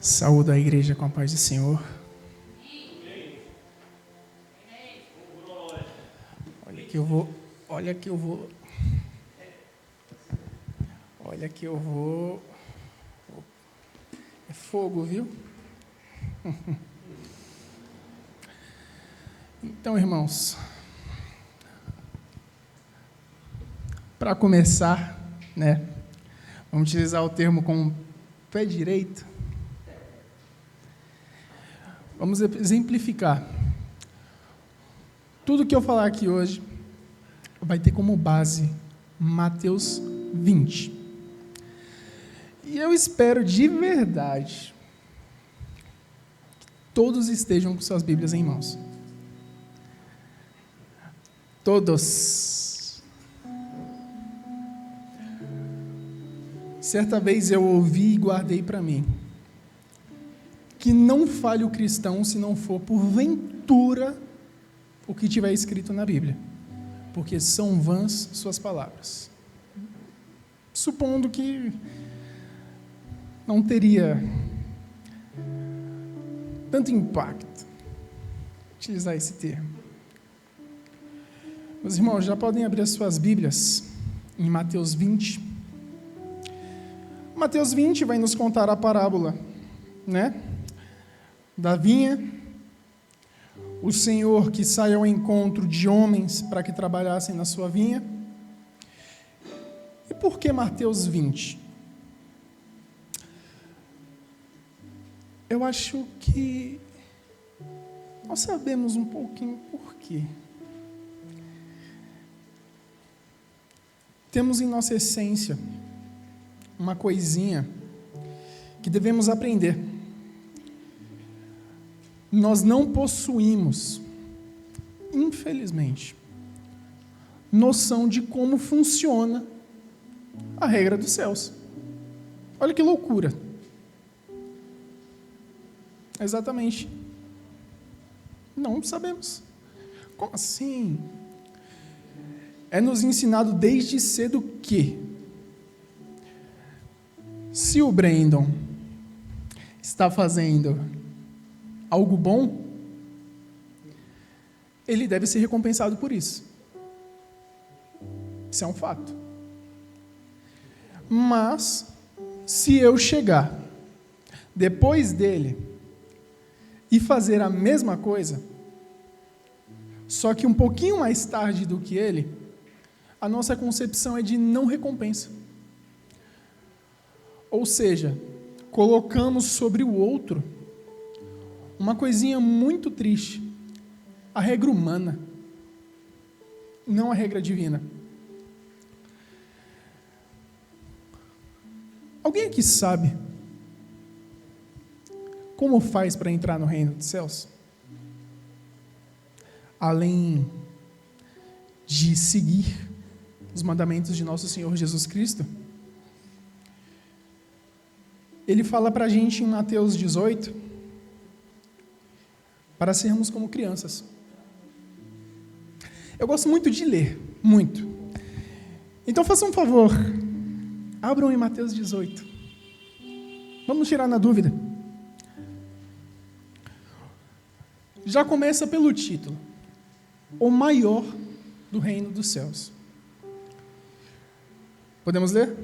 Saúdo a igreja com a paz do Senhor. Olha que eu vou. É fogo, viu? Então, irmãos, para começar, vamos utilizar o termo com o pé direito. Vamos exemplificar. Tudo que eu falar aqui hoje vai ter como base Mateus 20. E eu espero de verdade que todos estejam com suas Bíblias em mãos. Todos. Certa vez eu ouvi e guardei para mim que não falhe o cristão se não for porventura o que tiver escrito na Bíblia, porque são vãs suas palavras. Supondo que não teria tanto impacto utilizar esse termo. Meus irmãos, já podem abrir as suas Bíblias em Mateus 20. Mateus 20 vai nos contar a parábola, da vinha, o Senhor que sai ao encontro de homens para que trabalhassem na sua vinha. E por que Mateus 20? Eu acho que nós sabemos um pouquinho por quê. Temos em nossa essência uma coisinha que devemos aprender. Nós não possuímos, infelizmente, noção de como funciona a regra dos céus. Olha que loucura. Exatamente. Não sabemos. Como assim? É nos ensinado desde cedo que, se o Brandon está fazendo algo bom, ele deve ser recompensado por isso. Isso é um fato. Mas, se eu chegar depois dele e fazer a mesma coisa, só que um pouquinho mais tarde do que ele, a nossa concepção é de não recompensa. Ou seja, colocamos sobre o outro uma coisinha muito triste, a regra humana, não a regra divina. Alguém aqui sabe como faz para entrar no reino dos céus? Além de seguir os mandamentos de nosso Senhor Jesus Cristo? Ele fala para a gente em Mateus 18, para sermos como crianças. Eu gosto muito de ler, muito. Então façam um favor, abram em Mateus 18. Vamos tirar na dúvida. Já começa pelo título: o maior do reino dos céus. Podemos ler?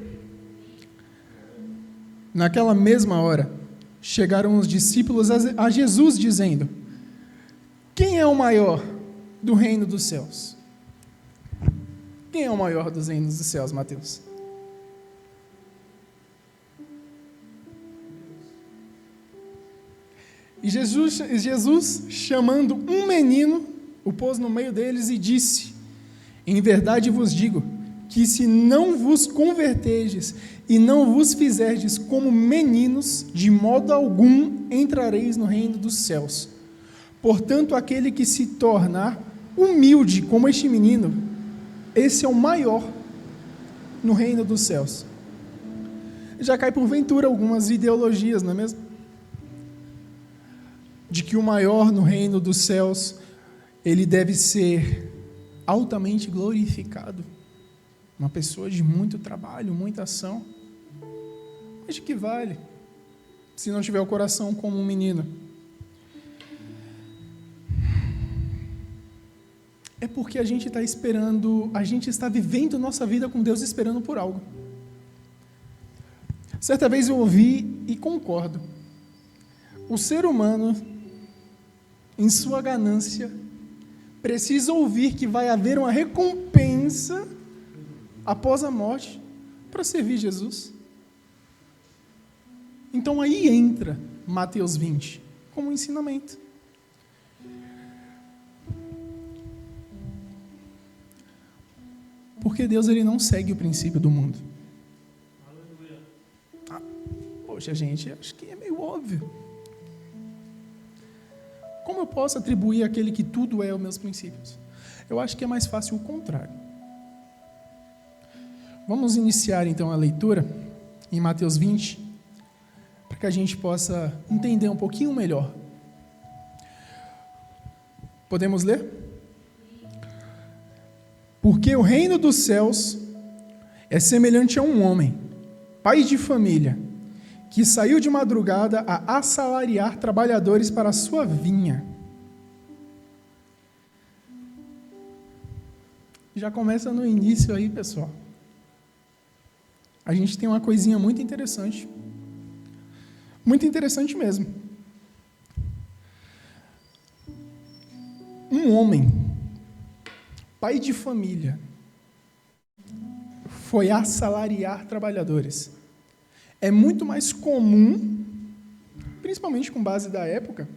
Naquela mesma hora, chegaram os discípulos a Jesus dizendo: quem é o maior do reino dos céus? Quem é o maior dos reinos dos céus, Mateus? E Jesus, chamando um menino, o pôs no meio deles e disse: em verdade vos digo, que se não vos converterdes e não vos fizerdes como meninos, de modo algum entrareis no reino dos céus. Portanto, aquele que se tornar humilde como este menino, esse é o maior no reino dos céus. Já cai por ventura algumas ideologias, não é mesmo? De que o maior no reino dos céus, ele deve ser altamente glorificado. Uma pessoa de muito trabalho, muita ação. Mas de que vale? se não tiver o coração como um menino? É porque a gente está esperando, a gente está vivendo nossa vida com Deus esperando por algo. Certa vez eu ouvi e concordo. O ser humano, em sua ganância, precisa ouvir que vai haver uma recompensa após a morte para servir Jesus. Então aí entra Mateus 20 como um ensinamento. Porque Deus ele não segue o princípio do mundo. Poxa, gente, acho que é meio óbvio. Como eu posso atribuir àquele que tudo é os meus princípios? Eu acho que é mais fácil o contrário. Vamos iniciar então a leitura em Mateus 20, para que a gente possa entender um pouquinho melhor. Podemos ler? Porque o reino dos céus é semelhante a um homem, pai de família, que saiu de madrugada a assalariar trabalhadores para a sua vinha. Já começa no início aí, pessoal. A gente tem uma coisinha muito interessante. Muito interessante mesmo. Um homem, pai de família, foi assalariar trabalhadores. É muito mais comum, principalmente com base da época,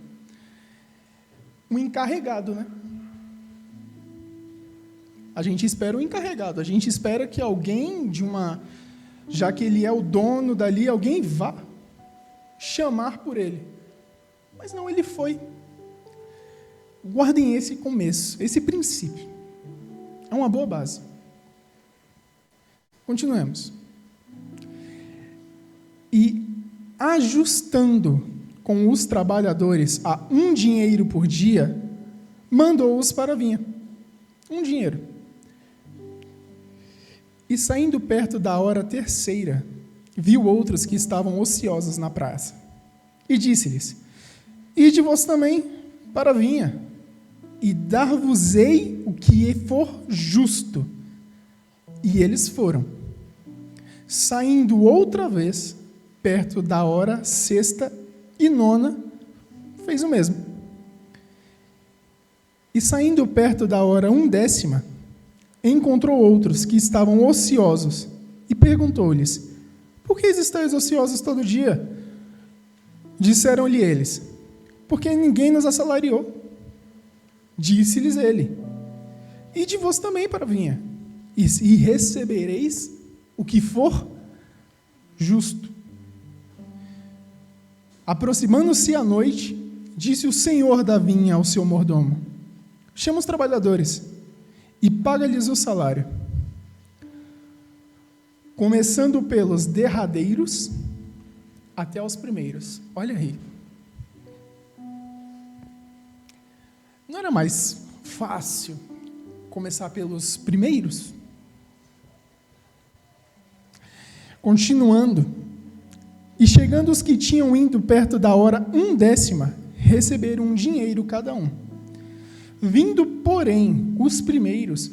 um encarregado, né? A gente espera um encarregado, a gente espera que alguém já que ele é o dono dali, alguém vá chamar por ele. Mas não, ele foi. Guardem esse começo, esse princípio. É uma boa base. Continuemos. E ajustando com os trabalhadores a 1 dinheiro por dia, mandou-os para a vinha. 1 dinheiro. E saindo perto da hora terceira, viu outros que estavam ociosos na praça. E disse-lhes: Ide vós também para a vinha, e dar-vos-ei o que for justo. E eles foram. Saindo outra vez, perto da hora sexta e nona, fez o mesmo. E saindo perto da hora 1/10, encontrou outros que estavam ociosos e perguntou-lhes: Por que estáis ociosos todo dia? Disseram-lhe eles: Porque ninguém nos assalariou. Disse-lhes ele: Ide vós também para a vinha, e recebereis o que for justo. Aproximando-se a noite, disse o senhor da vinha ao seu mordomo: Chama os trabalhadores e paga-lhes o salário, começando pelos derradeiros até os primeiros. Olha aí. Não era mais fácil começar pelos primeiros? Continuando, e chegando os que tinham ido perto da hora 1/10, receberam 1 dinheiro cada um. Vindo, porém, os primeiros,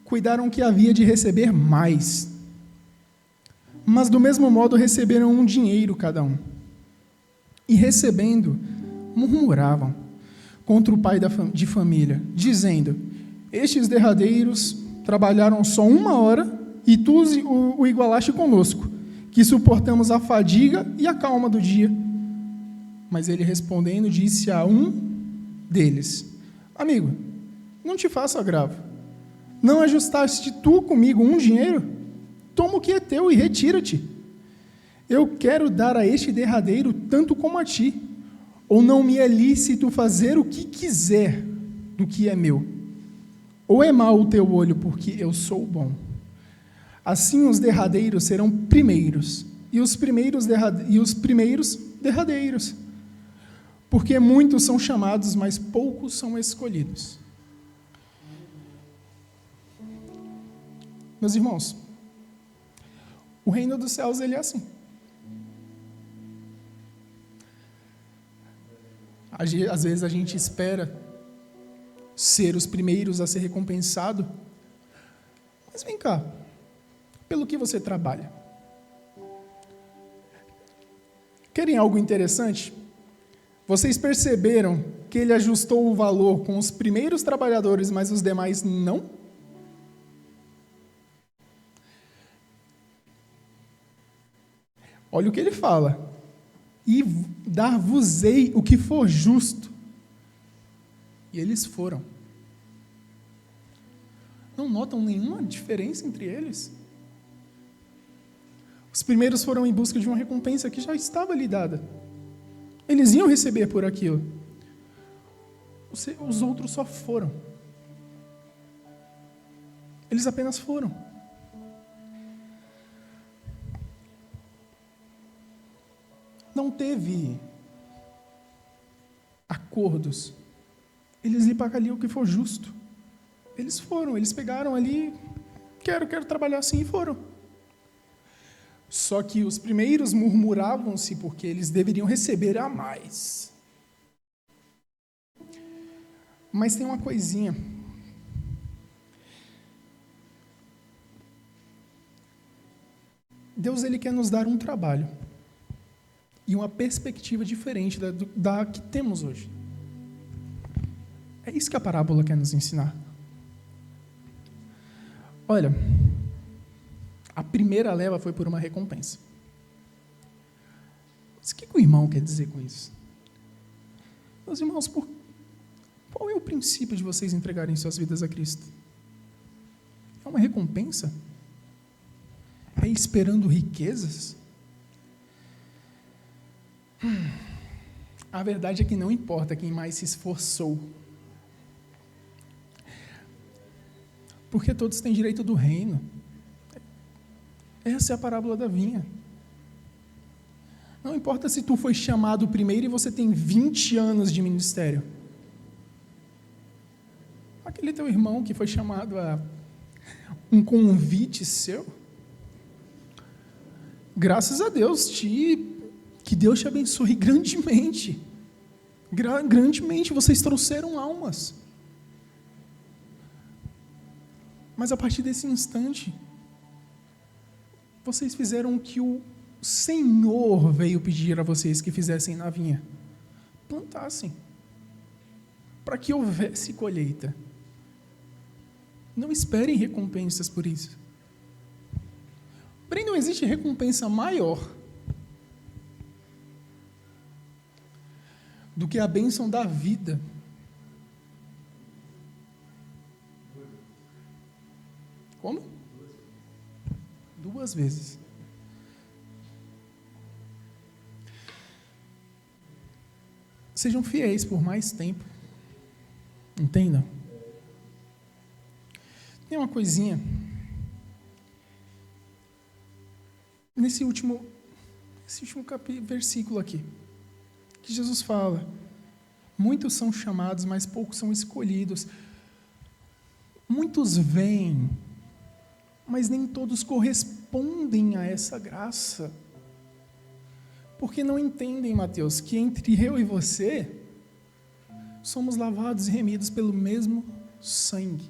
cuidaram que havia de receber mais. Mas, do mesmo modo, receberam 1 dinheiro cada um. E, recebendo, murmuravam contra o pai de família, dizendo: Estes derradeiros trabalharam só 1 hora, e tu o igualaste conosco, que suportamos a fadiga e a calma do dia. Mas ele, respondendo, disse a um deles: Amigo, não te faço agravo. Não ajustaste tu comigo 1 dinheiro? Toma o que é teu e retira-te. Eu quero dar a este derradeiro tanto como a ti. Ou não me é lícito fazer o que quiser do que é meu? Ou é mau o teu olho porque eu sou bom? Assim os derradeiros serão primeiros, e os primeiros derradeiros. Porque muitos são chamados, mas poucos são escolhidos. Meus irmãos, o reino dos céus ele é assim. Às vezes a gente espera ser os primeiros a ser recompensado. Mas vem cá, pelo que você trabalha? Querem algo interessante? Vocês perceberam que ele ajustou o valor com os primeiros trabalhadores, mas os demais não? Olha o que ele fala. E dar-vos-ei o que for justo. E eles foram. Não notam nenhuma diferença entre eles? Os primeiros foram em busca de uma recompensa que já estava lhe dada. Eles iam receber por aquilo. Os outros só foram. Eles apenas foram. Não teve acordos. Eles lhe pagariam o que for justo. Eles foram, eles pegaram ali, quero trabalhar assim, e foram. Só que os primeiros murmuravam-se porque eles deveriam receber a mais. Mas tem uma coisinha. Deus, ele quer nos dar um trabalho e uma perspectiva diferente da que temos hoje. É isso que a parábola quer nos ensinar. Olha, a primeira leva foi por uma recompensa. Mas o que o irmão quer dizer com isso? Meus irmãos, qual é o princípio de vocês entregarem suas vidas a Cristo? É uma recompensa? É esperando riquezas? A verdade é que não importa quem mais se esforçou. Porque todos têm direito do reino. Essa é a parábola da vinha. Não importa se tu foi chamado primeiro e você tem 20 anos de ministério. Aquele teu irmão que foi chamado a um convite seu, graças a Deus, que Deus te abençoe grandemente. Grandemente, vocês trouxeram almas. Mas a partir desse instante, vocês fizeram o que o Senhor veio pedir a vocês que fizessem na vinha. Plantassem. Para que houvesse colheita. Não esperem recompensas por isso. Porém, não existe recompensa maior do que a bênção da vida. Como? 2 vezes. Sejam fiéis por mais tempo. Entendam? Tem uma coisinha. Nesse último versículo aqui, que Jesus fala: muitos são chamados, mas poucos são escolhidos. Muitos vêm, mas nem todos correspondem a essa graça. Porque não entendem, Mateus, que entre eu e você, somos lavados e remidos pelo mesmo sangue.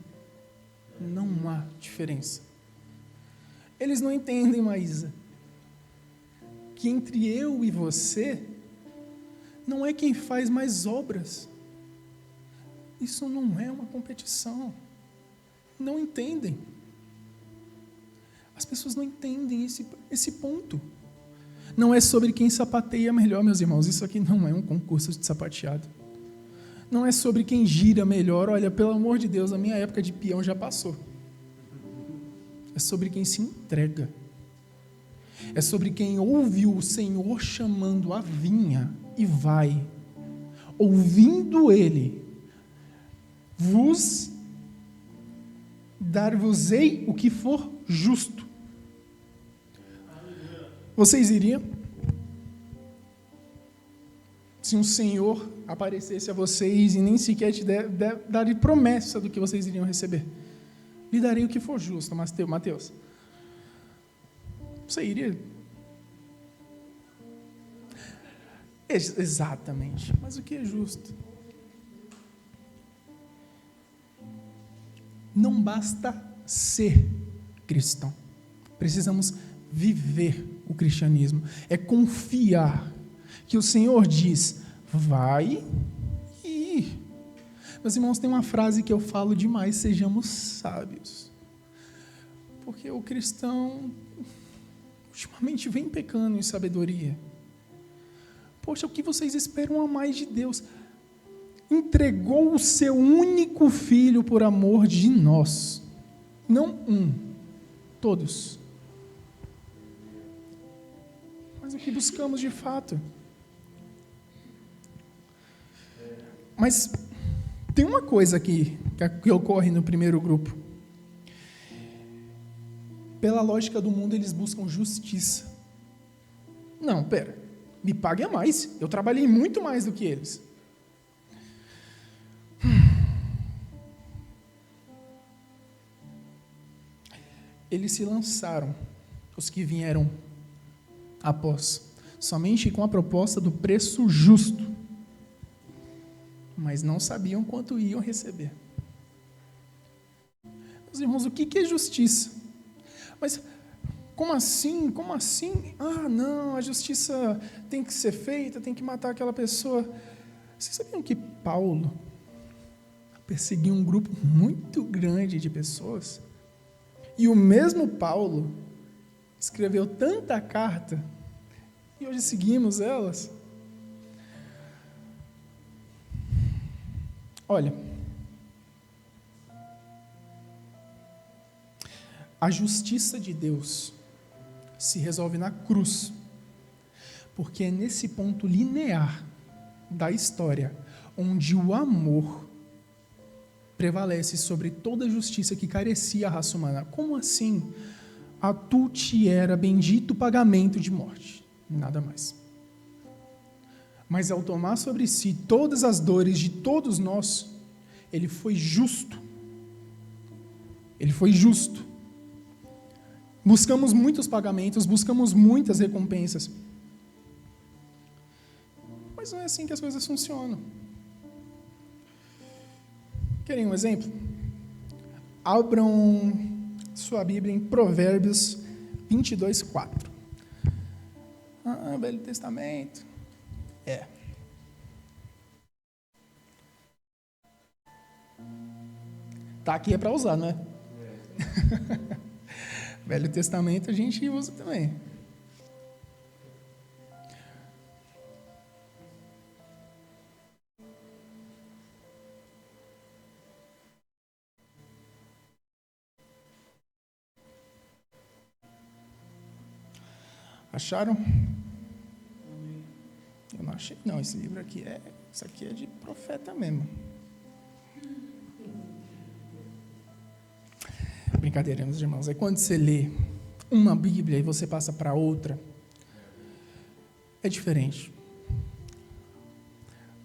Não há diferença. Eles não entendem, Maísa, que entre eu e você, não é quem faz mais obras. Isso não é uma competição. Não entendem. As pessoas não entendem esse ponto. Não é sobre quem sapateia melhor, meus irmãos. Isso aqui não é um concurso de sapateado. Não é sobre quem gira melhor. Olha, pelo amor de Deus, a minha época de peão já passou. É sobre quem se entrega. É sobre quem ouve o Senhor chamando a vinha e vai. Ouvindo Ele, dar-vos-ei o que for justo. Vocês iriam? Se um Senhor aparecesse a vocês e nem sequer te dar promessa do que vocês iriam receber. Lhe darei o que for justo, Mateus. Você iria? Exatamente. Mas o que é justo? Não basta ser cristão. Precisamos viver o cristianismo. É confiar que o Senhor diz, vai e ir. Meus irmãos, tem uma frase que eu falo demais, sejamos sábios. Porque o cristão ultimamente vem pecando em sabedoria. Poxa, o que vocês esperam a mais de Deus? Entregou o seu único filho por amor de nós. Não um, todos. Mas o que buscamos de fato? Mas tem uma coisa aqui que ocorre no primeiro grupo. Pela lógica do mundo, eles buscam justiça. Não, pera, me pague a mais. Eu trabalhei muito mais do que eles. Eles se lançaram, os que vieram após, somente com a proposta do preço justo, mas não sabiam quanto iam receber. Meus irmãos, o que é justiça? Mas como assim? Como assim? Ah, não, a justiça tem que ser feita, tem que matar aquela pessoa. Vocês sabiam que Paulo perseguiu um grupo muito grande de pessoas? E o mesmo Paulo escreveu tanta carta, e hoje seguimos elas. Olha, a justiça de Deus se resolve na cruz, porque é nesse ponto linear da história onde o amor prevalece sobre toda a justiça que carecia a raça humana. Como assim? A tu te era bendito pagamento de morte, nada mais. Mas ao tomar sobre si todas as dores de todos nós, ele foi justo. Ele foi justo. Buscamos muitos pagamentos, buscamos muitas recompensas. Mas não é assim que as coisas funcionam. Querem um exemplo? Abram sua Bíblia em Provérbios 22, 4. Velho Testamento. Tá aqui é para usar, não é? Velho Testamento a gente usa também. Acharam? Eu não achei, não. Esse livro aqui isso aqui é de profeta mesmo. Brincadeira, meus irmãos. É quando você lê uma Bíblia e você passa para outra, é diferente.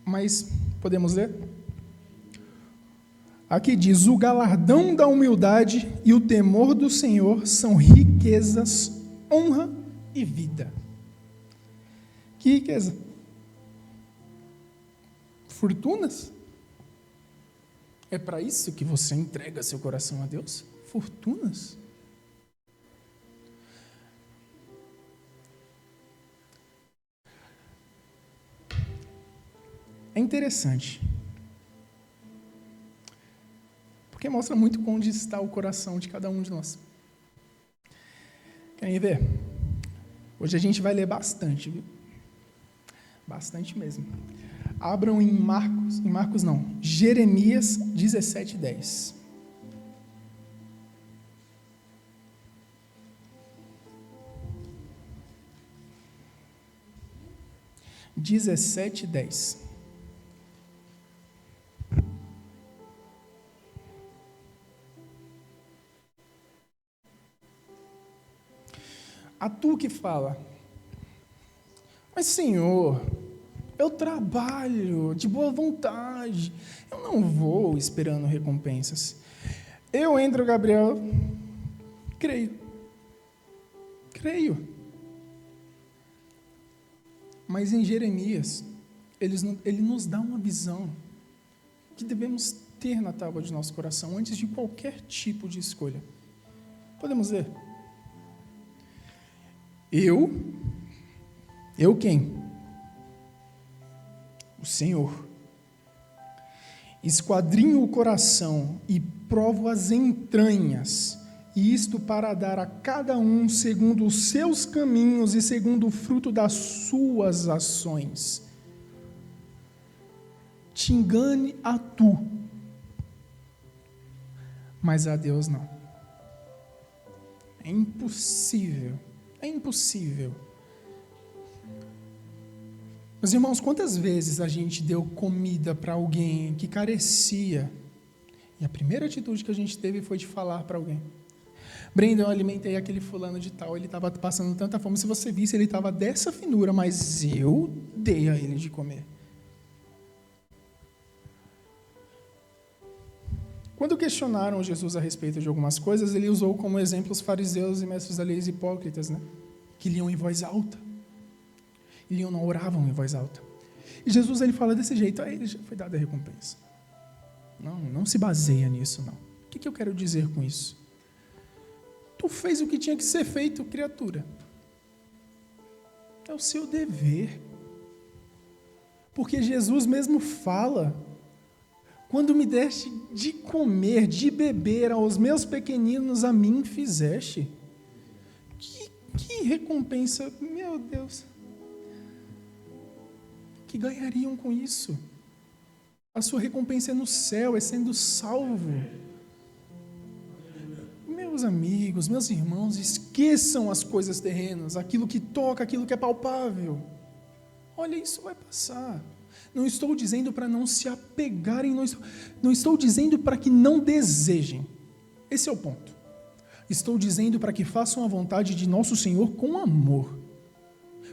Mas podemos ler? Aqui diz: o galardão da humildade e o temor do Senhor são riquezas, honra e vida. Que riqueza? Fortunas? É para isso que você entrega seu coração a Deus? Fortunas? É interessante, porque mostra muito onde está o coração de cada um de nós. Querem ver? Hoje a gente vai ler bastante, viu? Bastante mesmo. Abram em Jeremias 17, 10. A tu que fala: mas Senhor, eu trabalho de boa vontade, eu não vou esperando recompensas. Eu entro, Gabriel, creio. Mas em Jeremias, ele nos dá uma visão que devemos ter na tábua de nosso coração antes de qualquer tipo de escolha. Podemos ler? Eu quem? O Senhor. Esquadrinho o coração e provo as entranhas, e isto para dar a cada um segundo os seus caminhos e segundo o fruto das suas ações. Te engane a tu, mas a Deus não. É impossível. Meus irmãos, quantas vezes a gente deu comida para alguém que carecia, e a primeira atitude que a gente teve foi de falar para alguém: Brenda, eu alimentei aquele fulano de tal, ele estava passando tanta fome, se você visse, ele estava dessa finura, mas eu dei a ele de comer. Quando questionaram Jesus a respeito de algumas coisas, ele usou como exemplo os fariseus e mestres da lei hipócritas, né? Que liam em voz alta. E não oravam em voz alta. E Jesus, ele fala desse jeito: a ele já foi dada a recompensa. Não se baseia nisso, não. O que eu quero dizer com isso? Tu fez o que tinha que ser feito, criatura. É o seu dever. Porque Jesus mesmo fala: quando me deste de comer, de beber aos meus pequeninos, a mim fizeste. Que recompensa, meu Deus. Que ganhariam com isso? A sua recompensa é no céu, é sendo salvo. Meus amigos, meus irmãos, esqueçam as coisas terrenas, aquilo que toca, aquilo que é palpável. Olha, isso vai passar. Não estou dizendo para não se apegarem, não estou dizendo para que não desejem. Esse é o ponto. Estou dizendo para que façam a vontade de nosso Senhor com amor.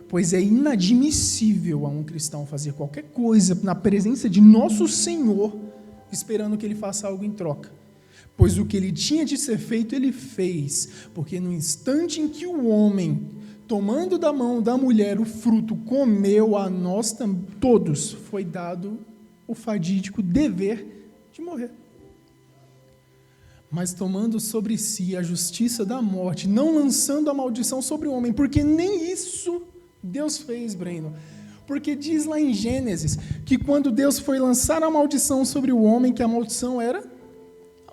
Pois é inadmissível a um cristão fazer qualquer coisa na presença de nosso Senhor, esperando que ele faça algo em troca. Pois o que ele tinha de ser feito, ele fez. Porque no instante em que o homem, tomando da mão da mulher o fruto, comeu, a nós todos foi dado o fadídico dever de morrer. Mas tomando sobre si a justiça da morte, não lançando a maldição sobre o homem, porque nem isso Deus fez, Breno. Porque diz lá em Gênesis que quando Deus foi lançar a maldição sobre o homem, que a maldição era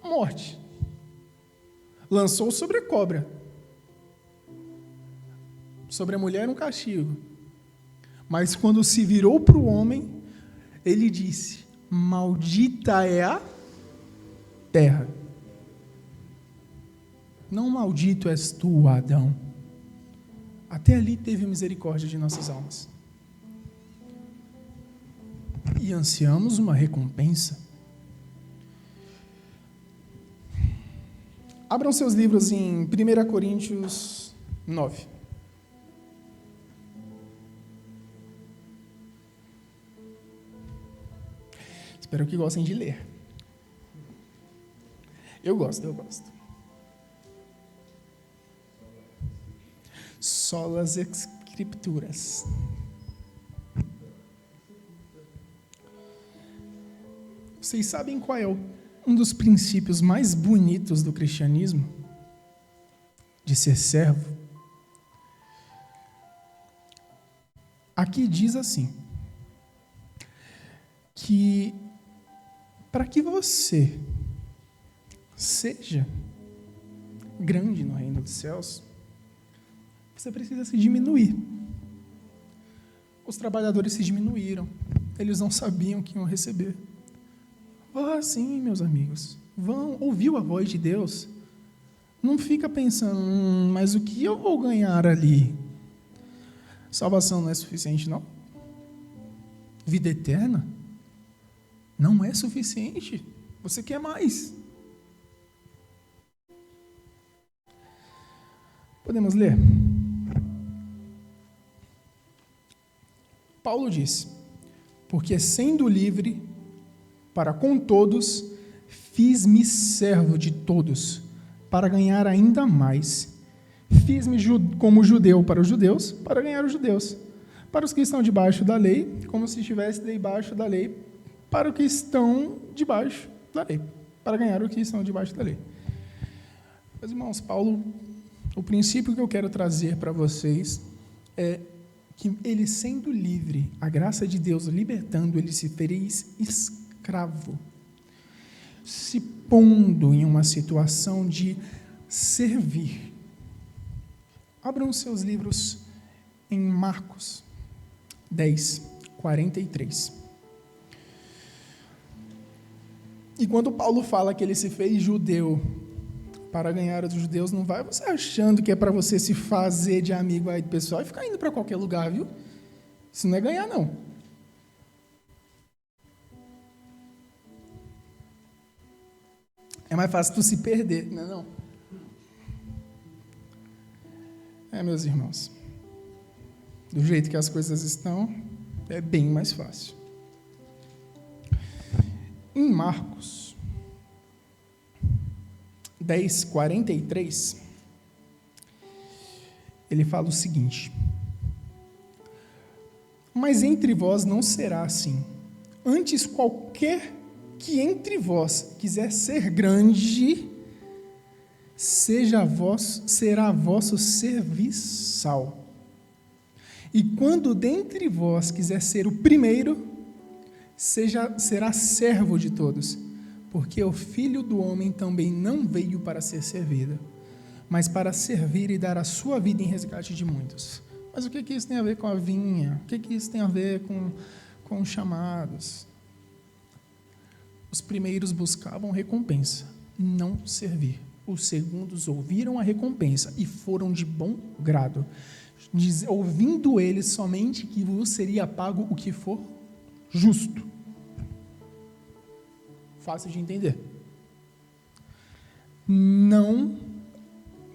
a morte. Lançou sobre a cobra. Sobre a mulher um castigo. Mas quando se virou para o homem, ele disse: maldita é a terra. Não maldito és tu, Adão. Até ali teve misericórdia de nossas almas. E ansiamos uma recompensa. Abram seus livros em 1 Coríntios 9. Espero que gostem de ler. Eu gosto. Solas Escrituras. Vocês sabem qual é um dos princípios mais bonitos do cristianismo? De ser servo? Aqui diz assim, que para que você seja grande no reino dos céus, você precisa se diminuir. Os trabalhadores se diminuíram. Eles não sabiam que iam receber. Vá sim, meus amigos. Vão. Ouviu a voz de Deus? Não fica pensando, mas o que eu vou ganhar ali? Salvação não é suficiente, não? Vida eterna? Não é suficiente. Você quer mais. Podemos ler? Paulo diz: porque sendo livre para com todos, fiz-me servo de todos, para ganhar ainda mais. Fiz-me como judeu para os judeus, para ganhar os judeus. para os que estão debaixo da lei, como se estivesse debaixo da lei, para os que estão debaixo da lei, para ganhar o que estão debaixo da lei. Meus irmãos, Paulo, o princípio que eu quero trazer para vocês é que ele, sendo livre, a graça de Deus libertando, ele se fez escravo, se pondo em uma situação de servir. Abram seus livros em Marcos 10, 43. E quando Paulo fala que ele se fez judeu para ganhar os judeus, não vai você achando que é para você se fazer de amigo aí do pessoal e ficar indo para qualquer lugar, viu? Isso não é ganhar, não. É mais fácil tu se perder, não é não? Meus irmãos, do jeito que as coisas estão, é bem mais fácil. Em Marcos 10, 43, ele fala o seguinte: mas entre vós não será assim. Antes, qualquer que entre vós quiser ser grande, será vosso serviçal. E quando dentre vós quiser ser o primeiro, será servo de todos, porque o Filho do Homem também não veio para ser servido, mas para servir e dar a sua vida em resgate de muitos. Mas o que isso tem a ver com a vinha? O que isso tem a ver com os chamados? Os primeiros buscavam recompensa, não servir. Os segundos ouviram a recompensa e foram de bom grado, ouvindo eles somente que vos seria pago o que for justo. Fácil de entender. Não,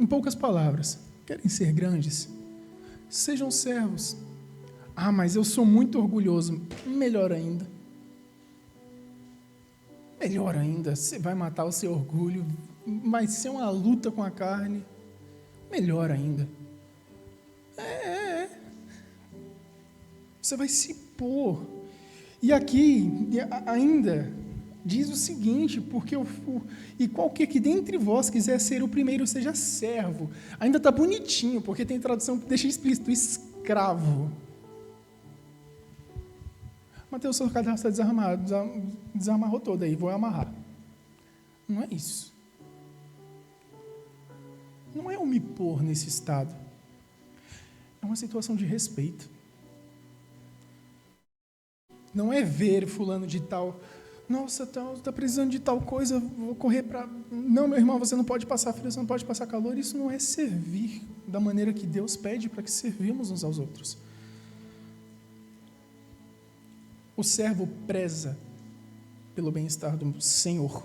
em poucas palavras, querem ser grandes? Sejam servos. Ah, mas eu sou muito orgulhoso. Melhor ainda. Melhor ainda, você vai matar o seu orgulho, vai ser uma luta com a carne. Melhor ainda. Você vai se pôr. E aqui, ainda, diz o seguinte, porque e qualquer que dentre vós quiser ser o primeiro, seja servo. Ainda está bonitinho, porque tem tradução que deixa explícito, escravo. Mateus, seu cadastro está desamarrou todo aí, vou amarrar. Não é isso. Não é eu me pôr nesse estado. É uma situação de respeito. Não é ver fulano de tal, nossa, está precisando de tal coisa, vou correr para... Não, meu irmão, você não pode passar frio, você não pode passar calor. Isso não é servir da maneira que Deus pede para que servimos uns aos outros. O servo preza pelo bem-estar do Senhor.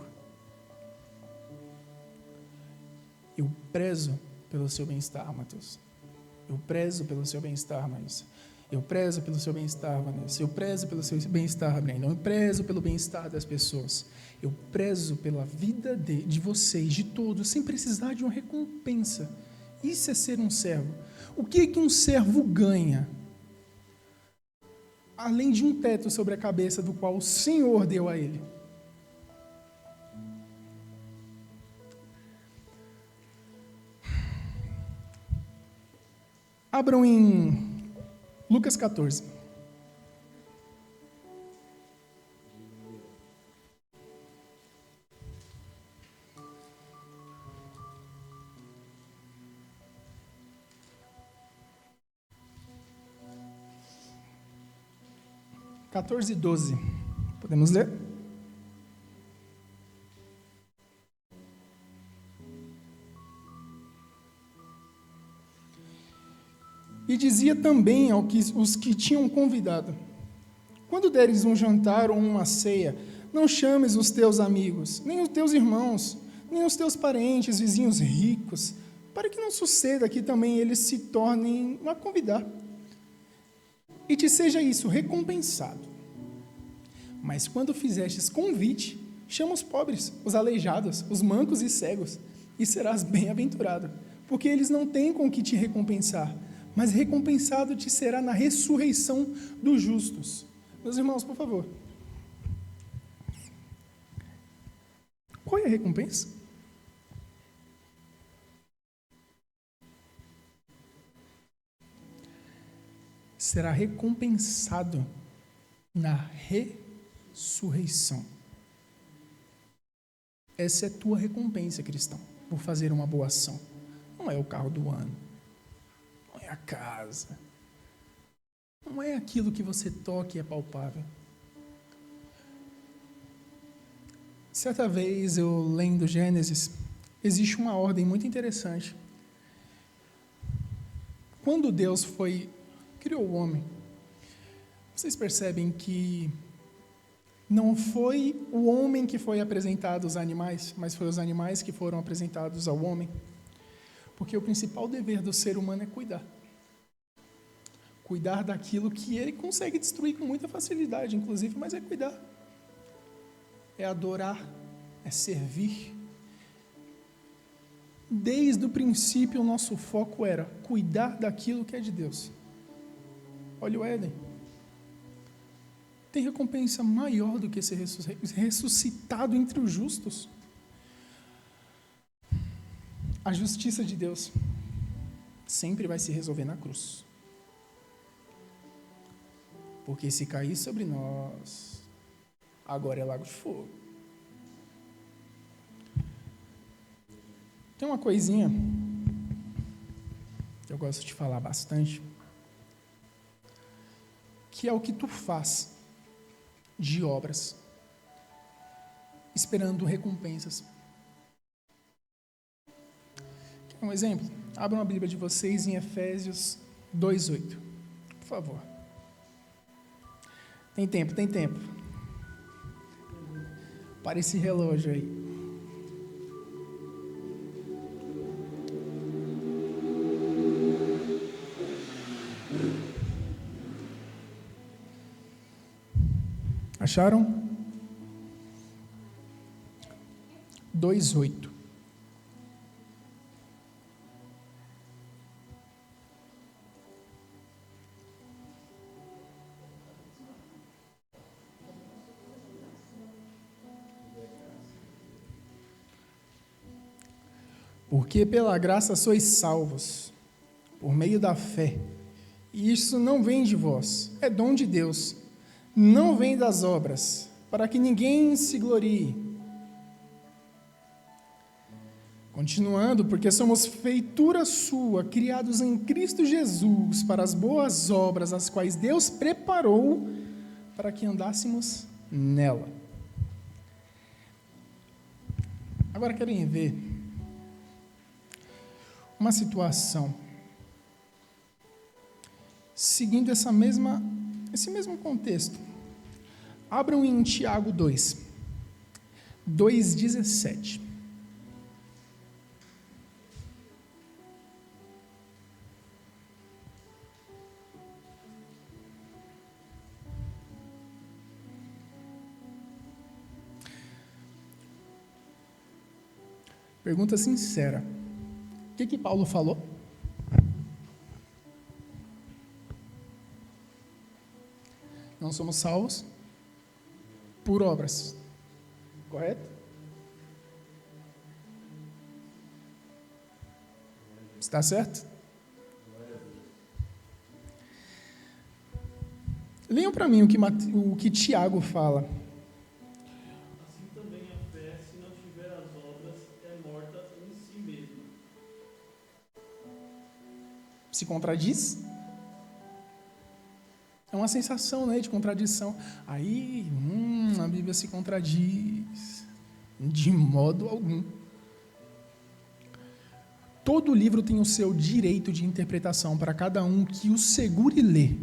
Eu prezo pelo seu bem-estar, Mateus. Eu prezo pelo seu bem-estar, Marisa. Eu prezo pelo seu bem-estar, Vanessa. Eu prezo pelo seu bem-estar, Brandon. Eu prezo pelo bem-estar das pessoas. Eu prezo pela vida de vocês, de todos, sem precisar de uma recompensa. Isso é ser um servo. O que um servo ganha? Além de um teto sobre a cabeça do qual o Senhor deu a ele. Abram em Lucas 14. e 12. Podemos ler? E dizia também os que tinham convidado: quando deres um jantar ou uma ceia, não chames os teus amigos, nem os teus irmãos, nem os teus parentes, vizinhos ricos, para que não suceda que também eles se tornem a convidar, e te seja isso recompensado. Mas quando fizestes convite, chama os pobres, os aleijados, os mancos e cegos, e serás bem-aventurado, porque eles não têm com que te recompensar, mas recompensado te será na ressurreição dos justos. Meus irmãos, por favor. Qual é a recompensa? Será recompensado na ressurreição. Essa é a tua recompensa, cristão, por fazer uma boa ação. Não é o carro do ano, não é a casa, não é aquilo que você toca e é palpável. Certa vez, eu lendo Gênesis, existe uma ordem muito interessante. Quando Deus criou o homem, vocês percebem que não foi o homem que foi apresentado aos animais, mas foi os animais que foram apresentados ao homem? Porque o principal dever do ser humano é cuidar. Cuidar daquilo que ele consegue destruir com muita facilidade, inclusive, mas é cuidar. É adorar, é servir. Desde o princípio, o nosso foco era cuidar daquilo que é de Deus. Olha o Éden. Tem recompensa maior do que ser ressuscitado entre os justos. A justiça de Deus sempre vai se resolver na cruz. Porque se cair sobre nós, agora é lago de fogo. Tem uma coisinha que eu gosto de falar bastante, que é o que tu faz de obras, esperando recompensas. Quer um exemplo? Abram a Bíblia de vocês em Efésios 2:8, por favor. Tem tempo. Para esse relógio aí. Acharam? 2:8. Porque pela graça sois salvos, por meio da fé. E isso não vem de vós, é dom de Deus. Não vem das obras, para que ninguém se glorie. Continuando, porque somos feitura sua, criados em Cristo Jesus, para as boas obras, as quais Deus preparou para que andássemos nela. Agora querem ver uma situação seguindo esse mesmo contexto. Abram em Tiago 2:17. Pergunta sincera. O que Paulo falou? Não somos salvos por obras. Correto? Está certo? Leiam para mim o que Tiago fala. Assim também a fé, se não tiver as obras, é morta em si mesma. Se contradiz? É uma sensação, né, de contradição. Aí, a Bíblia se contradiz. De modo algum. Todo livro tem o seu direito de interpretação para cada um que o segure e lê.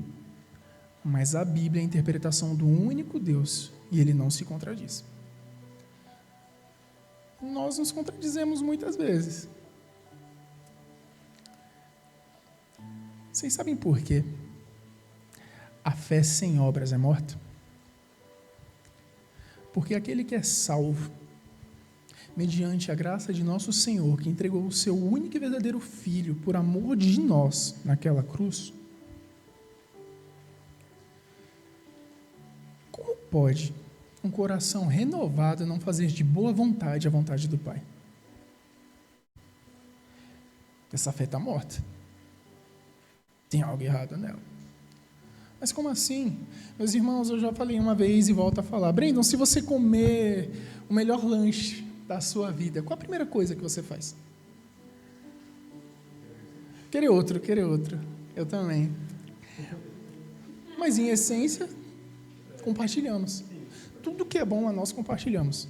Mas a Bíblia é a interpretação do único Deus e ele não se contradiz. Nós nos contradizemos muitas vezes. Vocês sabem por quê? A fé sem obras é morta? Porque aquele que é salvo mediante a graça de nosso Senhor, que entregou o seu único e verdadeiro Filho por amor de nós naquela cruz, como pode um coração renovado não fazer de boa vontade a vontade do Pai? Essa fé está morta. Tem algo errado nela. Mas como assim? Meus irmãos, eu já falei uma vez e volto a falar. Brandon, se você comer o melhor lanche da sua vida, qual a primeira coisa que você faz? Querer outro. Eu também. Mas em essência, compartilhamos. Tudo que é bom a nós compartilhamos.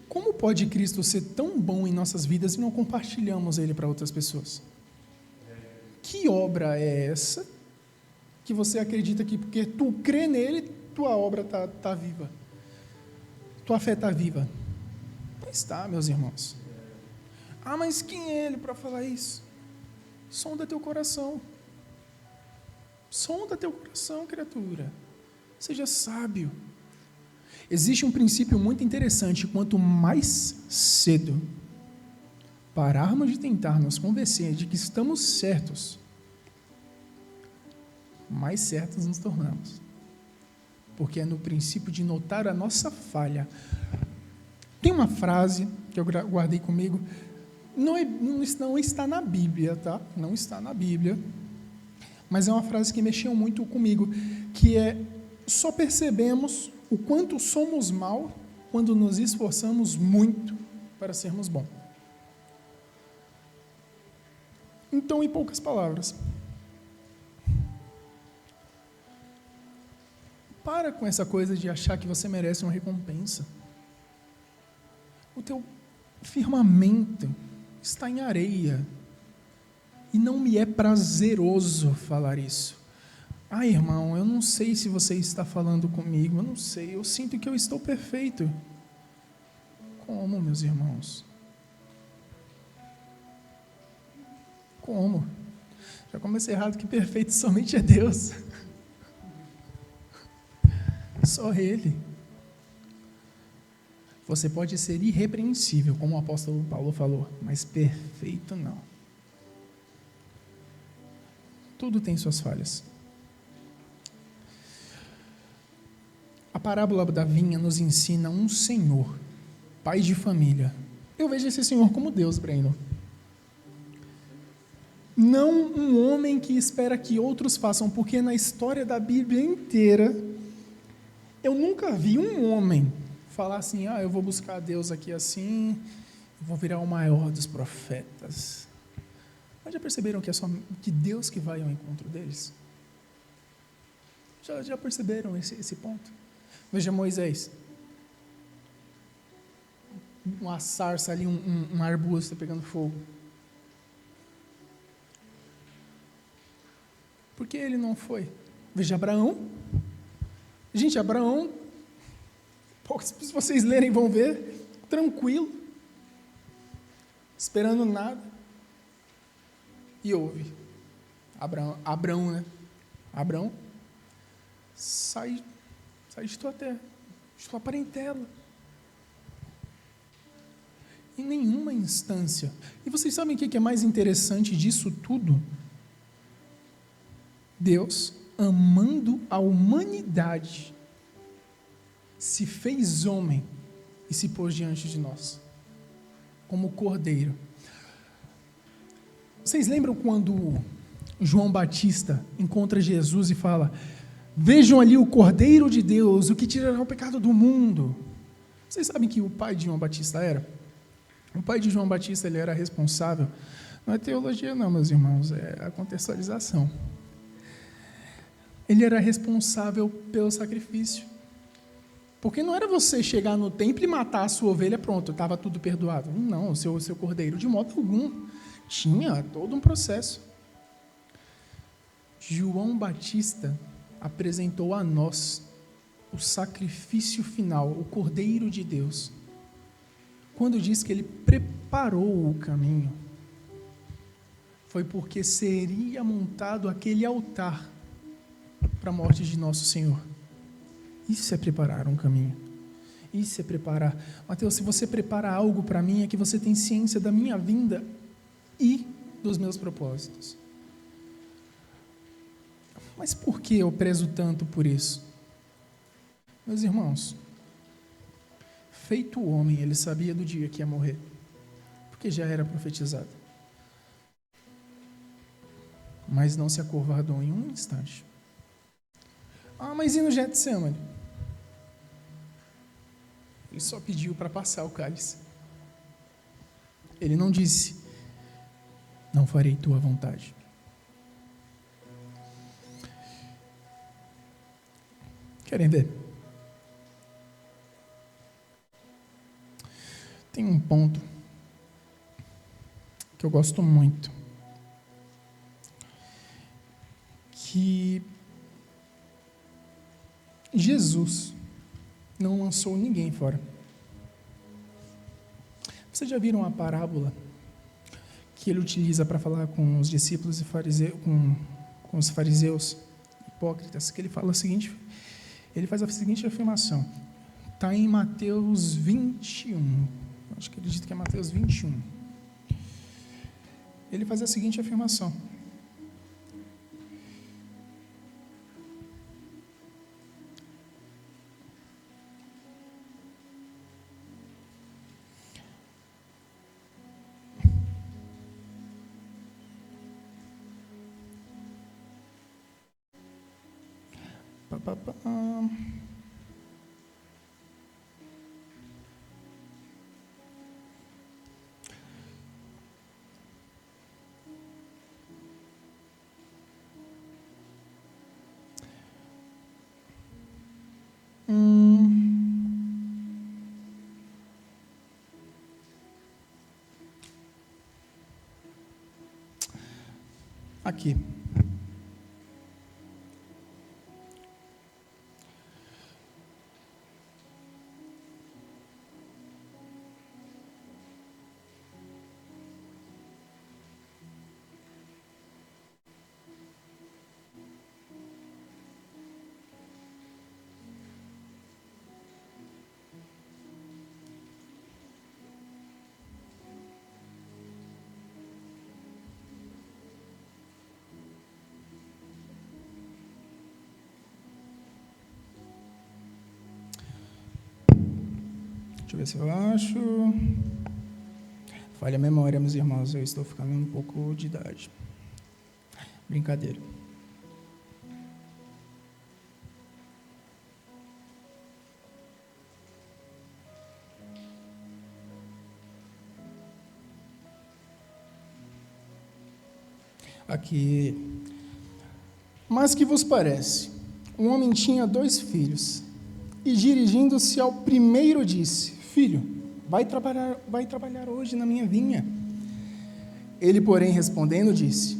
Como pode Cristo ser tão bom em nossas vidas e não compartilhamos Ele para outras pessoas? Que obra é essa que você acredita que porque tu crê nele, tua obra está viva? Tua fé está viva? Não está, meus irmãos. Ah, mas quem é ele para falar isso? Sonda teu coração. Sonda teu coração, criatura. Seja sábio. Existe um princípio muito interessante. Quanto mais cedo pararmos de tentar nos convencer de que estamos certos, mais certos nos tornamos. Porque é no princípio de notar a nossa falha. Tem uma frase que eu guardei comigo, não está na Bíblia, tá? Não está na Bíblia, mas é uma frase que mexeu muito comigo, que é: só percebemos o quanto somos mal quando nos esforçamos muito para sermos bons. Então, em poucas palavras, para com essa coisa de achar que você merece uma recompensa. O teu firmamento está em areia. E não me é prazeroso falar isso. Ah, irmão, eu não sei se você está falando comigo, eu não sei, eu sinto que eu estou perfeito. Como, meus irmãos? Como? Já comecei errado que perfeito somente é Deus. Só Ele. Você pode ser irrepreensível, como o apóstolo Paulo falou, mas perfeito não. Tudo tem suas falhas. A parábola da vinha nos ensina um senhor, pai de família. Eu vejo esse senhor como Deus, Breno. Não um homem que espera que outros façam, porque na história da Bíblia inteira, eu nunca vi um homem falar assim: ah, eu vou buscar a Deus aqui assim, vou virar o maior dos profetas. Mas já perceberam que é só que Deus que vai ao encontro deles? Já perceberam esse ponto? Veja Moisés. Uma sarça ali, um arbusto pegando fogo. Por que ele não foi? Veja Abraão. Gente, Abraão, se vocês lerem vão ver, tranquilo, esperando nada. E ouve. Abraão, né? Abraão, sai de tua terra, de tua parentela. Em nenhuma instância. E vocês sabem o que é mais interessante disso tudo? Deus, amando a humanidade, se fez homem e se pôs diante de nós, como cordeiro. Vocês lembram quando João Batista encontra Jesus e fala: vejam ali o Cordeiro de Deus, o que tirará o pecado do mundo. Vocês sabem que o pai de João Batista era? O pai de João Batista, ele era responsável, não é teologia não, meus irmãos, é a contextualização. Ele era responsável pelo sacrifício. Porque não era você chegar no templo e matar a sua ovelha, pronto, estava tudo perdoado. Não, o seu cordeiro, de modo algum. Tinha todo um processo. João Batista apresentou a nós o sacrifício final, o Cordeiro de Deus. Quando diz que ele preparou o caminho, foi porque seria montado aquele altar para a morte de nosso Senhor. Isso é preparar um caminho. Isso é preparar. Mateus, se você prepara algo para mim, é que você tem ciência da minha vinda e dos meus propósitos. Mas por que eu prezo tanto por isso? Meus irmãos, feito o homem, ele sabia do dia que ia morrer, porque já era profetizado. Mas não se acovardou em um instante. Mas e no Getsemane? Ele só pediu para passar o cálice. Ele não disse, não farei tua vontade. Querem ver? Tem um ponto que eu gosto muito, que Jesus não lançou ninguém fora. Vocês já viram a parábola que ele utiliza para falar com os discípulos e com os fariseus hipócritas, que ele fala o seguinte, ele faz a seguinte afirmação, está em Mateus 21, acho que acredito que é Mateus 21. Ele faz a seguinte afirmação, aqui. Deixa eu ver se eu acho. Falha a memória, meus irmãos, eu estou ficando um pouco de idade. Brincadeira. Aqui. Mas que vos parece? Um homem tinha 2 filhos, e dirigindo-se ao primeiro disse, filho, vai trabalhar hoje na minha vinha. Ele, porém, respondendo, disse,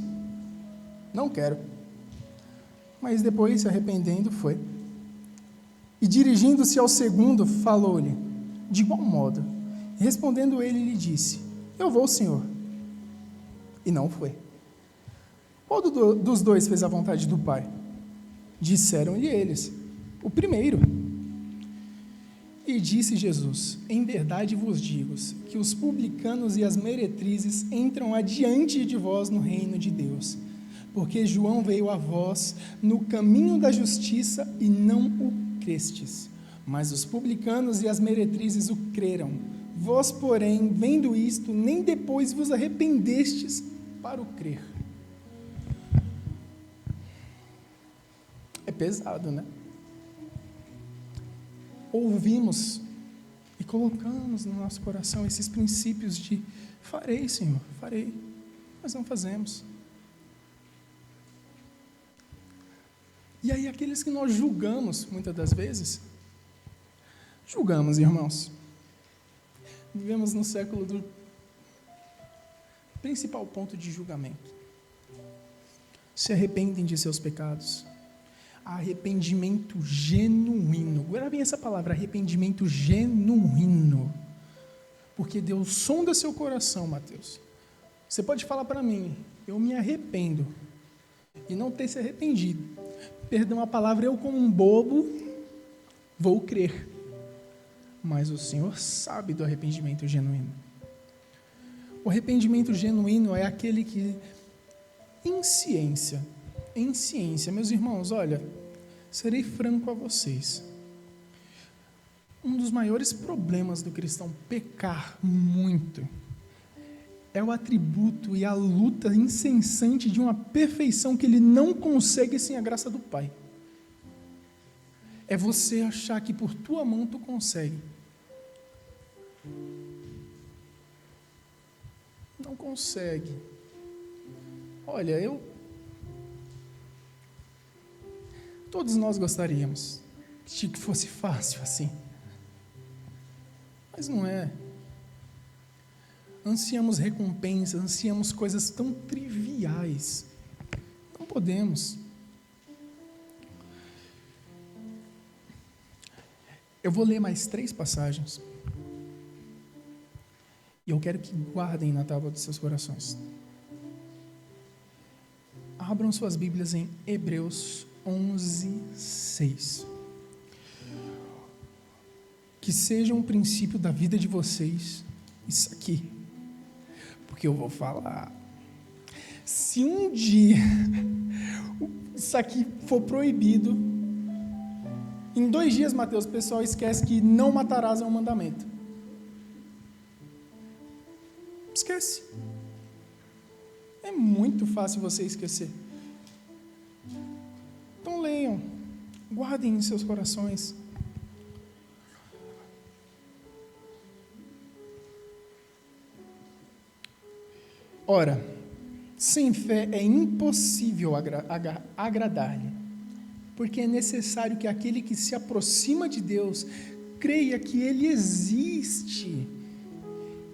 não quero. Mas depois, se arrependendo, foi. E dirigindo-se ao segundo, falou-lhe, de igual modo. E respondendo ele, lhe disse, eu vou, senhor. E não foi. Qual dos 2 fez a vontade do pai? Disseram-lhe eles, o primeiro. E disse Jesus, em verdade vos digo, que os publicanos e as meretrizes entram adiante de vós no reino de Deus, porque João veio a vós no caminho da justiça e não o crestes, mas os publicanos e as meretrizes o creram. Vós, porém, vendo isto, nem depois vos arrependestes para o crer. É pesado, né? Ouvimos e colocamos no nosso coração esses princípios de farei, Senhor, farei, mas não fazemos. E aí aqueles que nós julgamos, muitas das vezes, julgamos, irmãos. Vivemos no século do principal ponto de julgamento. Se arrependem de seus pecados. Arrependimento genuíno. Gravem essa palavra, arrependimento genuíno. Porque Deus sonda seu coração, Mateus. Você pode falar para mim, eu me arrependo, e não ter se arrependido. Perdão a palavra, eu como um bobo, vou crer. mas o Senhor sabe do arrependimento genuíno. O arrependimento genuíno é aquele que, em ciência, meus irmãos, olha, serei franco a vocês. Um dos maiores problemas do cristão pecar muito é o atributo e a luta incessante de uma perfeição que ele não consegue sem a graça do Pai. É você achar que por tua mão tu consegue. Não consegue. Olha, todos nós gostaríamos que fosse fácil assim. Mas não é. Ansiamos recompensas, ansiamos coisas tão triviais. Não podemos. Eu vou ler mais 3 passagens. E eu quero que guardem na tábua dos seus corações. Abram suas Bíblias em Hebreus 11:6. Que seja um princípio da vida de vocês, isso aqui. Porque eu vou falar. Se um dia isso aqui for proibido, em 2 dias, Mateus, o pessoal esquece que não matarás é um mandamento. Esquece. É muito fácil você esquecer. Então leiam, guardem em seus corações. Ora, sem fé é impossível agradar-lhe, porque é necessário que aquele que se aproxima de Deus creia que Ele existe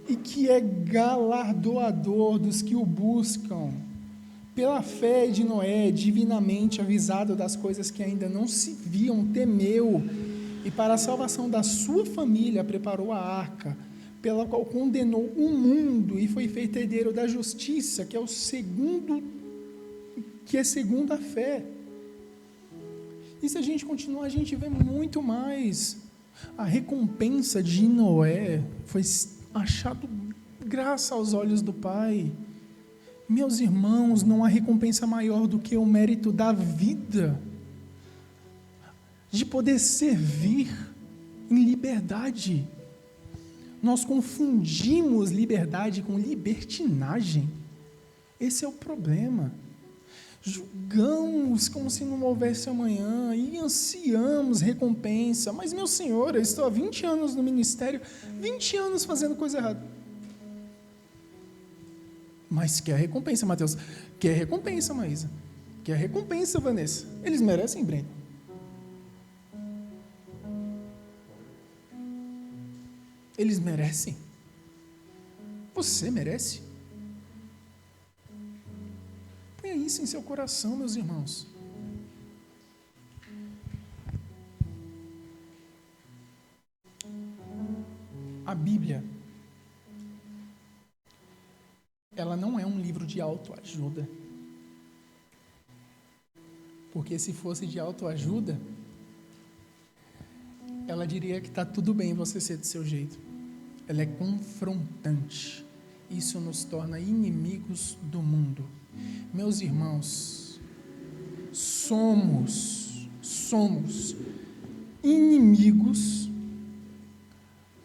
e que é galardoador dos que o buscam. Pela fé de Noé, divinamente avisado das coisas que ainda não se viam, temeu, e para a salvação da sua família preparou a arca, pela qual condenou o mundo e foi feito herdeiro da justiça, que é segundo a fé. E se a gente continuar, a gente vê muito mais. A recompensa de Noé foi achado graça aos olhos do Pai. Meus irmãos, não há recompensa maior do que o mérito da vida, de poder servir em liberdade. Nós confundimos liberdade com libertinagem. Esse é o problema. Julgamos como se não houvesse amanhã e ansiamos recompensa. Mas, meu Senhor, eu estou há 20 anos no ministério, 20 anos fazendo coisa errada. Mas quer recompensa, Mateus? Quer recompensa, Maísa? Quer recompensa, Vanessa? Eles merecem, Breno? Eles merecem? Você merece? Ponha isso em seu coração, meus irmãos. A Bíblia, ela não é um livro de autoajuda. Porque se fosse de autoajuda, ela diria que está tudo bem você ser do seu jeito. Ela é confrontante. Isso nos torna inimigos do mundo. Meus irmãos, somos inimigos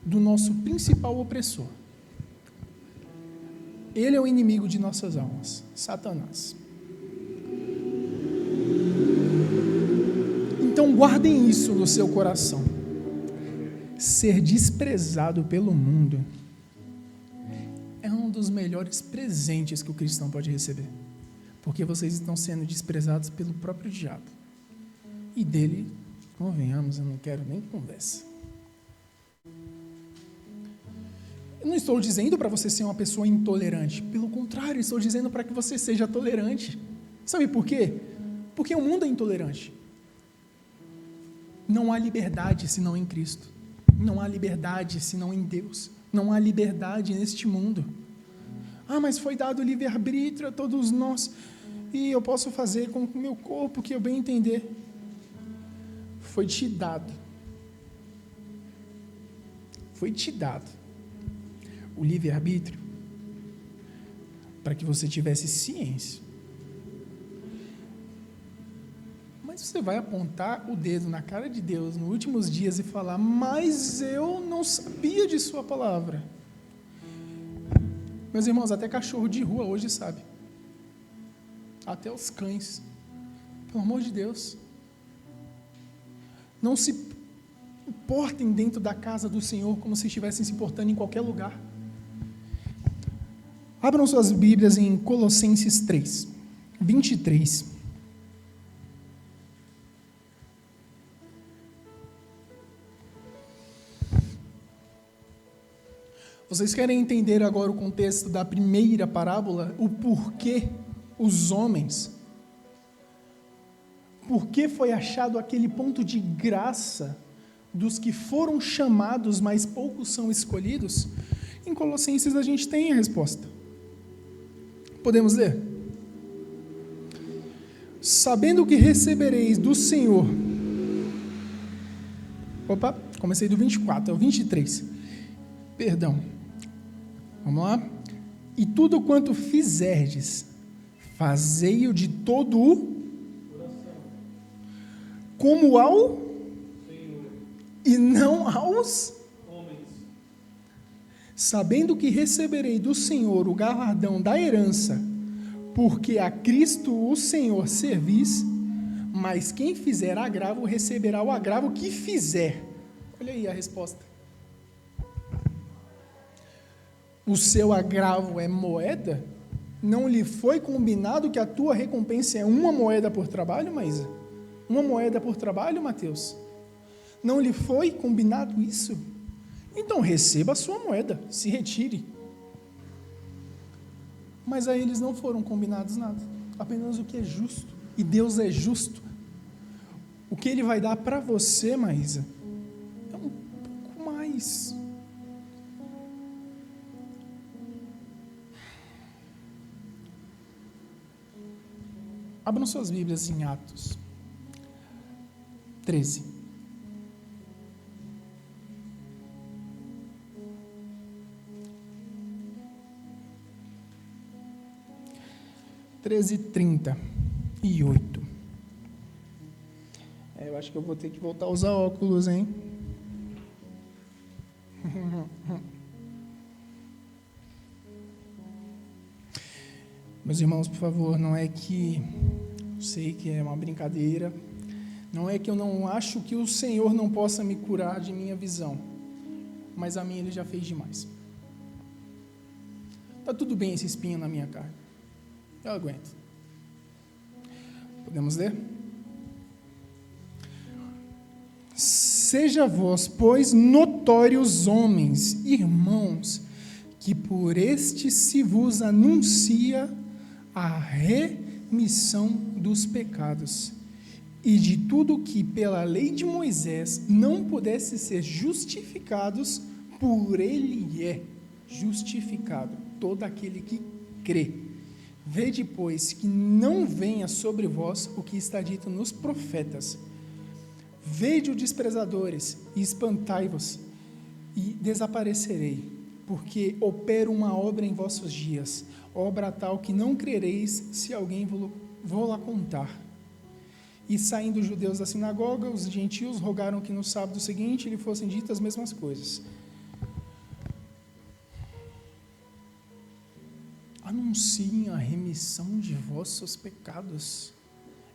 do nosso principal opressor. Ele é o inimigo de nossas almas, Satanás. Então guardem isso no seu coração. Ser desprezado pelo mundo é um dos melhores presentes que o cristão pode receber, porque vocês estão sendo desprezados pelo próprio diabo, e dele, convenhamos, eu não quero nem conversa. Eu não estou dizendo para você ser uma pessoa intolerante, pelo contrário, estou dizendo para que você seja tolerante. Sabe por quê? Porque o mundo é intolerante. Não há liberdade senão em Cristo. Não há liberdade senão em Deus. Não há liberdade neste mundo. Ah, mas foi dado livre-arbítrio a todos nós, e eu posso fazer com o meu corpo o que eu bem entender. Foi te dado. foi te dado o livre-arbítrio para que você tivesse ciência. Mas você vai apontar o dedo na cara de Deus nos últimos dias e falar: mas eu não sabia de sua palavra. Meus irmãos, até cachorro de rua hoje sabe. Até os cães. Pelo amor de Deus. Não se portem dentro da casa do Senhor como se estivessem se portando em qualquer lugar. Abram suas Bíblias em Colossenses 3, 23. Vocês querem entender agora o contexto da primeira parábola? O porquê os homens? Por que foi achado aquele ponto de graça dos que foram chamados, mas poucos são escolhidos? Em Colossenses a gente tem a resposta. Podemos ler? Sabendo que recebereis do Senhor... Opa, comecei do 24, é o 23. Perdão. Vamos lá? E tudo quanto fizerdes, fazei-o de todo o coração, como ao Senhor, e não aos homens, sabendo que receberei do Senhor o galardão da herança, porque a Cristo o Senhor servis, mas quem fizer agravo receberá o agravo que fizer. Olha aí a resposta. O seu agravo é moeda? Não lhe foi combinado que a tua recompensa é uma moeda por trabalho, Maísa? Uma moeda por trabalho, Mateus? Não lhe foi combinado isso? Então receba a sua moeda, se retire. Mas a eles não foram combinados nada, apenas o que é justo. E Deus é justo. O que Ele vai dar para você, Maísa, é um pouco mais. Abram suas Bíblias em Atos 13. Treze, 38. Eu acho que eu vou ter que voltar a usar óculos, hein? Meus irmãos, por favor, não é que eu sei que é uma brincadeira, não é que eu não acho que o Senhor não possa me curar de minha visão, mas a minha Ele já fez demais. Está tudo bem esse espinho na minha carne, eu aguento. Podemos ler? Seja vós, pois, notórios homens, irmãos, que por este se vos anuncia a remissão dos pecados, e de tudo que pela lei de Moisés não pudesse ser justificados, por ele é justificado todo aquele que crê. Vede, pois, que não venha sobre vós o que está dito nos profetas. Vede os desprezadores e espantai-vos, e desaparecerei, porque opero uma obra em vossos dias, obra tal que não crereis se alguém vou lá contar. E saindo os judeus da sinagoga, os gentios rogaram que no sábado seguinte lhe fossem ditas as mesmas coisas. Anunciem a remissão de vossos pecados.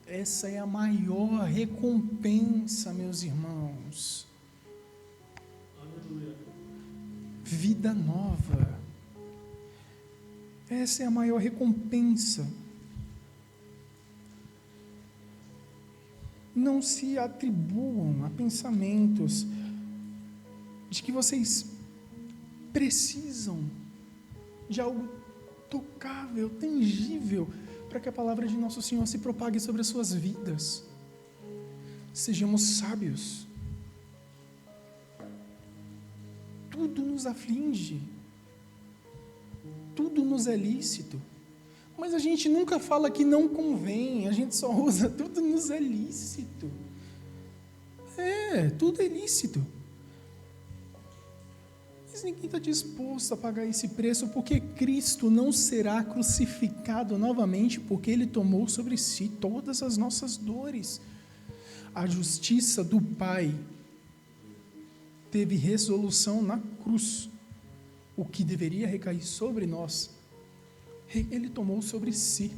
Essa é a maior recompensa, meus irmãos. Aleluia. Vida nova. Essa é a maior recompensa. Não se atribuam a pensamentos de que vocês precisam de algo tocável, tangível, para que a palavra de nosso Senhor se propague sobre as suas vidas. Sejamos sábios. Tudo nos aflige. Tudo nos é lícito. Mas a gente nunca fala que não convém, a gente só usa tudo nos é lícito. Tudo é lícito. ninguém está disposto a pagar esse preço, porque Cristo não será crucificado novamente, porque Ele tomou sobre si todas as nossas dores. A justiça do Pai teve resolução na cruz. O que deveria recair sobre nós, Ele tomou sobre si.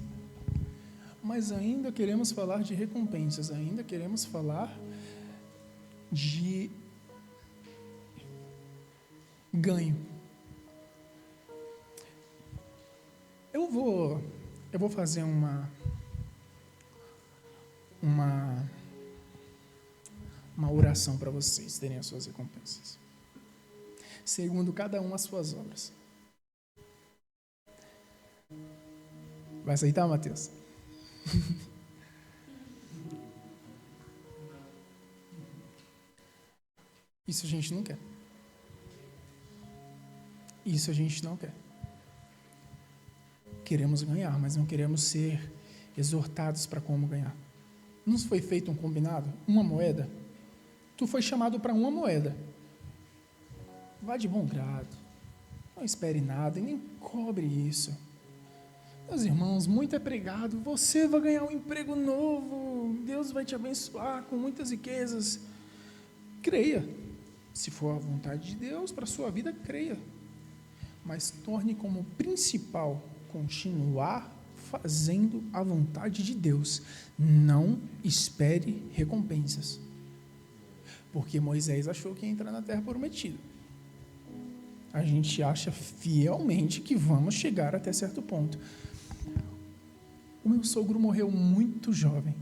Mas ainda queremos falar de recompensas, ainda queremos falar de ganho. Eu vou fazer uma oração para vocês terem as suas recompensas, segundo cada um as suas obras. Vai aceitar, Mateus? Isso a gente não quer. Isso a gente não quer. Queremos ganhar, mas não queremos ser exortados para como ganhar. Não foi feito um combinado? Uma moeda? Tu foi chamado para uma moeda. Vá de bom grado. Não espere nada e nem cobre isso. Meus irmãos, muito é pregado. Você vai ganhar um emprego novo. Deus vai te abençoar com muitas riquezas. Creia. Se for a vontade de Deus para a sua vida, creia. Mas torne como principal continuar fazendo a vontade de Deus. Não espere recompensas. Porque Moisés achou que ia entrar na terra prometida. A gente acha fielmente que vamos chegar até certo ponto. O meu sogro morreu muito jovem.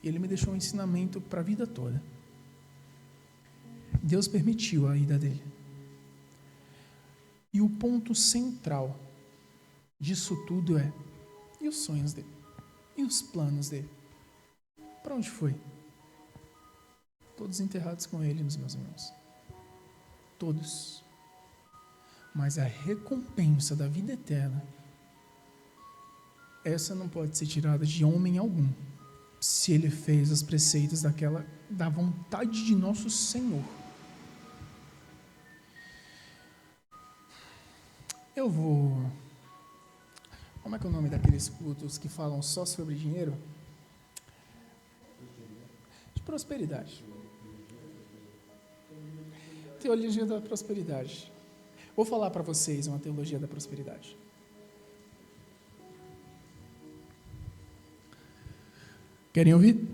Ele me deixou um ensinamento para a vida toda. Deus permitiu a ida dele. E o ponto central disso tudo é: e os sonhos dele? E os planos dele? Para onde foi? Todos enterrados com ele, meus irmãos. Todos. Mas a recompensa da vida eterna, essa não pode ser tirada de homem algum, se ele fez os preceitos da vontade de nosso Senhor. Como é que é o nome daqueles cultos que falam só sobre dinheiro? De prosperidade. Teologia da prosperidade. Vou falar para vocês uma teologia da prosperidade. Querem ouvir?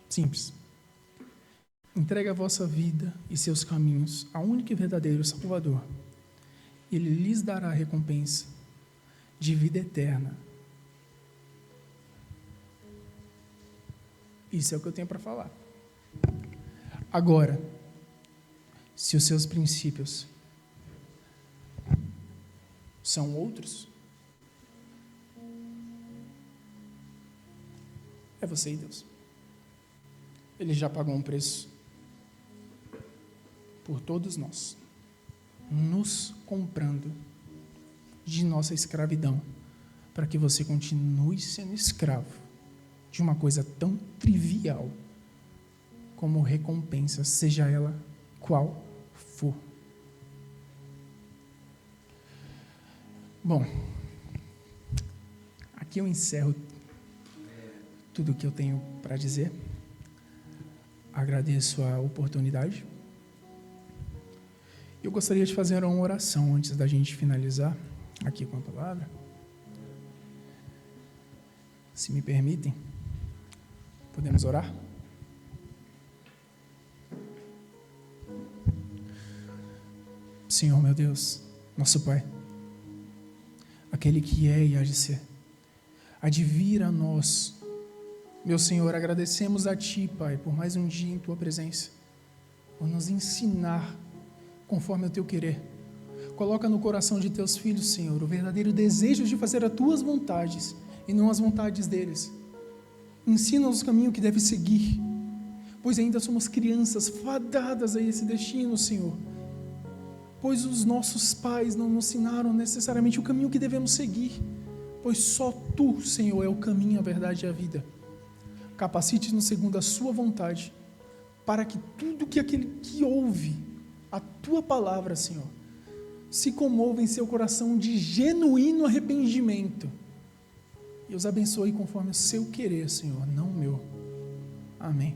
Simples. Entregue a vossa vida e seus caminhos ao único e verdadeiro Salvador. Ele lhes dará a recompensa de vida eterna. Isso é o que eu tenho para falar. Agora, se os seus princípios são outros, é você e Deus. Ele já pagou um preço por todos nós, nos comprando de nossa escravidão, para que você continue sendo escravo de uma coisa tão trivial como recompensa, seja ela qual for. Bom, aqui eu encerro tudo o que eu tenho para dizer. Agradeço a oportunidade. Eu gostaria de fazer uma oração antes da gente finalizar aqui com a palavra. Se me permitem, podemos orar? Senhor, meu Deus, nosso Pai, aquele que é e há de ser, há de vir a nós. Meu Senhor, agradecemos a Ti, Pai, por mais um dia em Tua presença, por nos ensinar conforme o Teu querer. Coloca no coração de Teus filhos, Senhor, o verdadeiro desejo de fazer as Tuas vontades e não as vontades deles. Ensina-nos o caminho que deve seguir, pois ainda somos crianças fadadas a esse destino, Senhor. Pois os nossos pais não nos ensinaram necessariamente o caminho que devemos seguir, pois só Tu, Senhor, é o caminho, a verdade e a vida. Capacite-nos segundo a Sua vontade, para que tudo que aquele que ouve a tua palavra, Senhor, se comova em seu coração de genuíno arrependimento e os abençoe conforme o seu querer, Senhor, não o meu. Amém.